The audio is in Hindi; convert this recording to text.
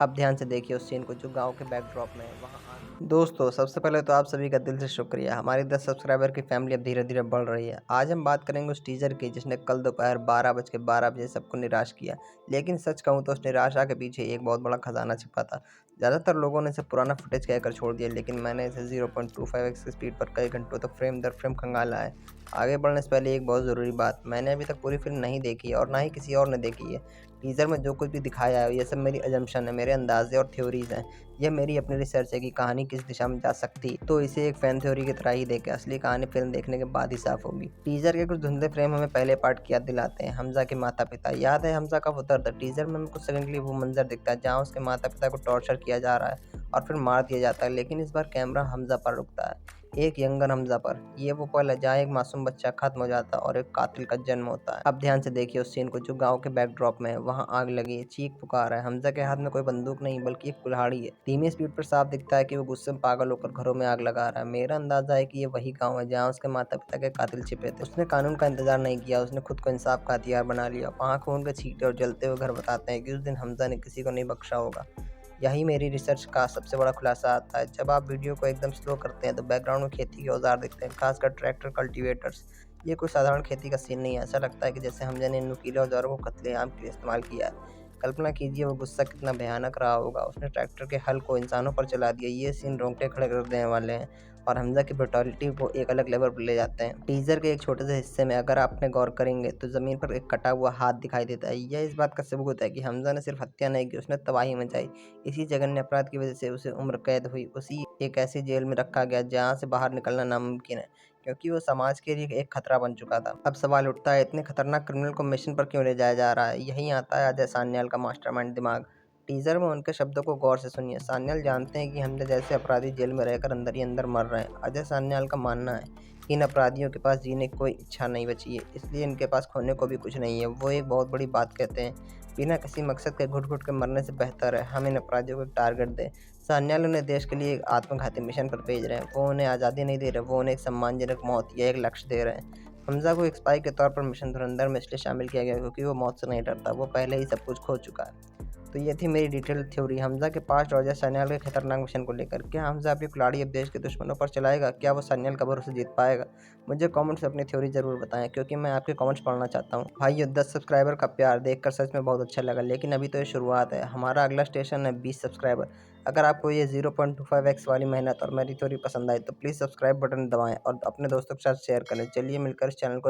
अब ध्यान से देखिए उस सीन को जो गाँव के बैकड्रॉप में है वहाँ दोस्तों, सबसे पहले तो आप सभी का दिल से शुक्रिया। हमारी 10 सब्सक्राइबर की फैमिली अब धीरे-धीरे बढ़ रही है। आज हम बात करेंगे उस टीज़र की जिसने कल दोपहर 12 बजे सबको निराश किया। लेकिन सच कहूँ तो उस निराशा के पीछे एक बहुत बड़ा खजाना छिपा था। ज़्यादातर लोगों ने इसे पुराना फुटेज कहकर छोड़ दिया, लेकिन मैंने इसे 0.25x की स्पीड पर कई घंटों तक फ्रेम दर फ्रेम खंगाला है। आगे बढ़ने से पहले एक बहुत ज़रूरी बात, मैंने अभी तक पूरी फ़िल्म नहीं देखी है और ना ही किसी और ने देखी है। टीज़र में जो कुछ भी दिखाया है ये सब मेरी असम्पशन है, मेरे अंदाज़े और थ्योरीज़ हैं। ये मेरी अपनी रिसर्च है कि कहानी किस दिशा में जा सकती, तो इसे एक फैन थ्योरी की तरह ही देखें। असली कहानी फिल्म देखने के बाद ही साफ होगी। टीजर के कुछ धुंधले फ्रेम हमें पहले पार्ट की याद दिलाते हैं। हमजा के माता पिता, याद है हमजा कब उतरता? टीजर में हमें कुछ सेकंड के लिए वो मंजर दिखता है जहाँ उसके माता पिता को टॉर्चर किया जा रहा है और फिर मार दिया जाता है, लेकिन इस बार कैमरा हमजा पर रुकता है, एक यंगर हमजा पर। ये वो पल है जहाँ एक मासूम बच्चा खत्म हो जाता है और एक कातिल का जन्म होता है। अब ध्यान से देखिए उस सीन को जो गांव के बैकड्रॉप में है। वहाँ आग लगी है, चीख पुकार है। हमजा के हाथ में कोई बंदूक नहीं बल्कि एक कुल्हाड़ी है। धीमी स्पीड पर साफ दिखता है कि वो गुस्से में पागल होकर घरों में आग लगा रहा है। मेरा अंदाजा है कि ये वही गाँव है जहाँ उसके माता पिता के कातिल छिपे थे। उसने कानून का इंतजार नहीं किया, उसने खुद को इंसाफ का हथियार बना लिया। वहाँ खून के छींटे और जलते हुए घर बताते हैं कि उस दिन हमजा ने किसी को नहीं बख्शा होगा। यही मेरी रिसर्च का सबसे बड़ा खुलासा आता है। जब आप वीडियो को एकदम स्लो करते हैं तो बैकग्राउंड में खेती के औजार दिखते हैं, खासकर ट्रैक्टर, कल्टीवेटर्स। ये कोई साधारण खेती का सीन नहीं है। ऐसा लगता है कि जैसे हमजा ने इन नुकीले औजारों को कत्लेआम के लिए इस्तेमाल किया है। कल्पना कीजिए वो गुस्सा कितना भयानक रहा होगा। उसने ट्रैक्टर के हल को इंसानों पर चला दिया। ये सीन रोंगटे खड़े कर देने वाले हैं और हमजा की ब्रुटैलिटी को एक अलग लेवल पर ले जाते हैं। टीजर के एक छोटे से हिस्से में अगर आपने गौर करेंगे तो ज़मीन पर एक कटा हुआ हाथ दिखाई देता है। यह इस बात का सबूत है कि हमजा ने सिर्फ हत्या नहीं की, उसने तबाही मचाई। इसी जघन्य अपराध की वजह से उसे उम्र कैद हुई, उसी एक ऐसी जेल में रखा गया जहाँ से बाहर निकलना नामुमकिन है, क्योंकि वो समाज के लिए एक खतरा बन चुका था। अब सवाल उठता है, इतने खतरनाक क्रिमिनल को मिशन पर क्यों ले जाया जा रहा है? यहीं आता है अजय सान्याल का मास्टरमाइंड दिमाग। टीजर में उनके शब्दों को गौर से सुनिए। सान्याल जानते हैं कि हमजा जैसे अपराधी जेल में रहकर अंदर ही अंदर मर रहे हैं। अजय सान्याल का मानना है कि इन अपराधियों के पास जीने की कोई इच्छा नहीं बची है, इसलिए इनके पास खोने को भी कुछ नहीं है। वो एक बहुत बड़ी बात कहते हैं, बिना किसी मकसद के घुट घुट के मरने से बेहतर है हम इन अपराधियों को एक टारगेट दें। सान्याल उन्हें देश के लिए एक आत्मघाती मिशन पर भेज रहे हैं। वो उन्हें आज़ादी नहीं दे रहे, वो उन्हें एक सम्मानजनक मौत या एक लक्ष्य दे रहे हैं। हमजा को एक स्पाई के तौर पर मिशन धुरंधर में इसलिए शामिल किया गया क्योंकि वो मौत से नहीं डरता, वो पहले ही सब कुछ खो चुका है। तो ये थी मेरी डिटेल थ्योरी हमजा के पास्ट और अजय सान्याल के खतरनाक मिशन को लेकर। क्या हमजा अपनी कुल्हाड़ी अब देश के दुश्मनों पर चलाएगा? क्या वो सान्याल का भरोसा जीत पाएगा? मुझे कमेंट्स में अपनी थ्योरी ज़रूर बताएं, क्योंकि मैं आपके कमेंट्स पढ़ना चाहता हूँ। भाइयों, 10 सब्सक्राइबर का प्यार देखकर सच में बहुत अच्छा लगा, लेकिन अभी तो ये शुरुआत है। हमारा अगला स्टेशन है 20 सब्सक्राइबर। अगर आपको ये 0.25x वाली मेहनत और मेरी थ्योरी पसंद आई तो प्लीज़ सब्सक्राइब बटन दबाएं और अपने दोस्तों के साथ शेयर करें। चलिए मिलकर इस चैनल को